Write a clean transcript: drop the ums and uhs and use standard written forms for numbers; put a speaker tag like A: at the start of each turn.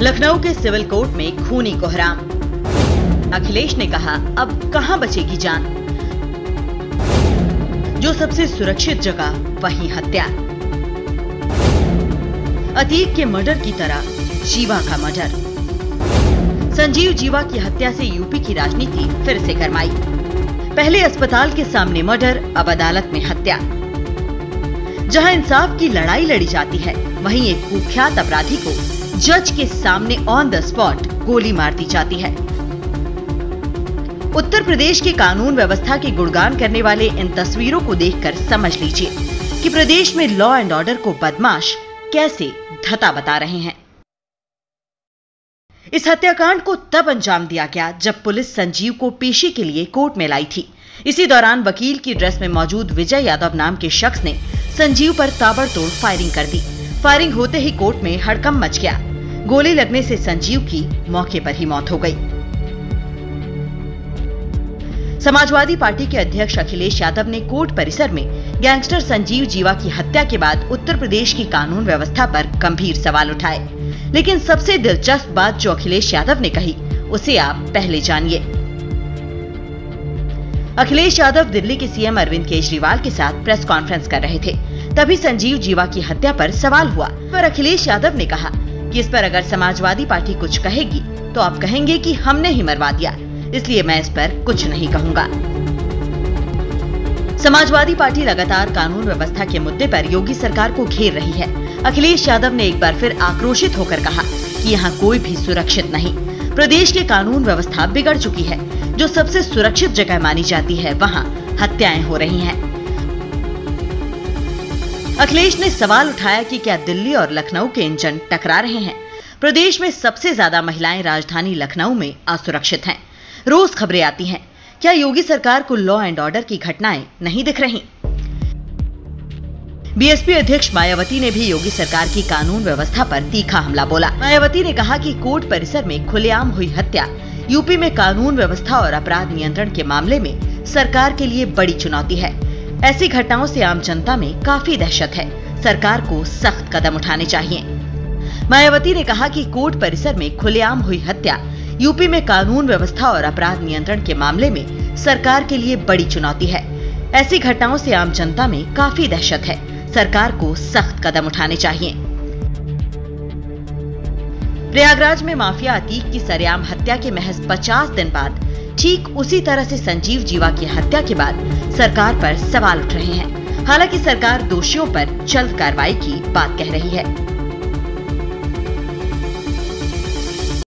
A: लखनऊ के civil court में खूनी कोहराम। अखिलेश ने कहा, अब कहां बचेगी जान। जो सबसे सुरक्षित जगह वहीं हत्या। अतीक के मर्डर की तरह जीवा का मर्डर। संजीव जीवा की हत्या से यूपी की राजनीति फिर से गरमाई। पहले अस्पताल के सामने मर्डर, अब अदालत में हत्या। जहां इंसाफ की लड़ाई लड़ी जाती है, वहीं एक कुख्यात अपराधी को जज के सामने ऑन द स्पॉट गोली मार दी जाती है। उत्तर प्रदेश के कानून व्यवस्था के गुणगान करने वाले इन तस्वीरों को देखकर समझ लीजिए कि प्रदेश में लॉ एंड ऑर्डर को बदमाश कैसे धता बता रहे हैं। इस हत्याकांड को तब अंजाम दिया गया जब पुलिस संजीव को पेशी के लिए कोर्ट में लाई थी। इसी दौरान वकील की ड्रेस में मौजूद विजय यादव नाम के शख्स ने संजीव पर ताबड़तोड़ फायरिंग कर दी। फायरिंग होते ही कोर्ट में हड़कंप मच गया। गोली लगने से संजीव की मौके पर ही मौत हो गई। समाजवादी पार्टी के अध्यक्ष अखिलेश यादव ने कोर्ट परिसर में गैंगस्टर संजीव जीवा की हत्या के बाद उत्तर प्रदेश की कानून व्यवस्था पर गंभीर सवाल उठाए। लेकिन सबसे दिलचस्प बात जो अखिलेश यादव ने कही, उसे आप पहले जानिए। अखिलेश यादव दिल्ली के सीएम अरविंद केजरीवाल के साथ प्रेस कॉन्फ्रेंस कर रहे थे। तभी संजीव जीवा की हत्या पर सवाल हुआ। पर अखिलेश यादव ने कहा कि इस पर अगर समाजवादी पार्टी कुछ कहेगी तो आप कहेंगे कि हमने ही मरवा दिया, इसलिए मैं इस पर कुछ नहीं कहूंगा। समाजवादी पार्टी लगातार कानून व्यवस्था के मुद्दे पर योगी सरकार को घेर रही है। अखिलेश यादव ने एक बार फिर आक्रोशित होकर कहा कि यहाँ कोई भी सुरक्षित नहीं। प्रदेश की कानून व्यवस्था बिगड़ चुकी है। जो सबसे सुरक्षित जगह मानी जाती है, वहाँ हत्याएं हो रही हैं। अखिलेश ने सवाल उठाया कि क्या दिल्ली और लखनऊ के इंजन टकरा रहे हैं। प्रदेश में सबसे ज्यादा महिलाएं राजधानी लखनऊ में असुरक्षित हैं। रोज खबरें आती हैं। क्या योगी सरकार को लॉ एंड ऑर्डर की घटनाएं नहीं दिख रही? बीएसपी अध्यक्ष मायावती ने भी योगी सरकार की कानून व्यवस्था पर तीखा हमला बोला। मायावती ने कहा कि कोर्ट परिसर में खुलेआम हुई हत्या यूपी में कानून व्यवस्था और अपराध नियंत्रण के मामले में सरकार के लिए बड़ी चुनौती है। ऐसी घटनाओं से आम जनता में काफी दहशत है। सरकार को सख्त कदम उठाने चाहिए। मायावती ने कहा कि कोर्ट परिसर में खुलेआम हुई हत्या यूपी में कानून व्यवस्था और अपराध नियंत्रण के मामले में सरकार के लिए बड़ी चुनौती है। ऐसी घटनाओं से आम जनता में काफी दहशत है। सरकार को सख्त कदम उठाने चाहिए। प्रयागराज में माफिया अतीक की सरेआम हत्या के महज 50 दिन बाद ठीक उसी तरह से संजीव जीवा की हत्या के बाद सरकार पर सवाल उठ रहे हैं। हालांकि सरकार दोषियों पर जल्द कार्रवाई की बात कह रही है।